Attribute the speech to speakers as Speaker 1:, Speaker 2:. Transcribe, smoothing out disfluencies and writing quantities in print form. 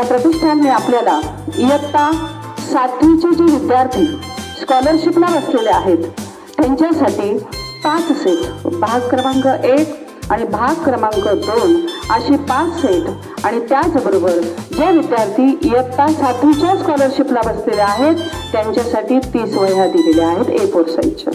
Speaker 1: प्रतिष्ठानने आपल्याला इयत्ता 7वीचे जे विद्यार्थी स्कॉलरशिपला बसलेले आहेत त्यांच्यासाठी 5 सेट, भाग क्रमांक 1 आणि भाग क्रमांक 2 अशी 5 सेट आणि त्याचबरोबर जे विद्यार्थी इयत्ता 7वीच्या स्कॉलरशिपला बसलेले आहेत त्यांच्यासाठी 30 वह्या दिलेल्या आहेत A4 साईजच्या।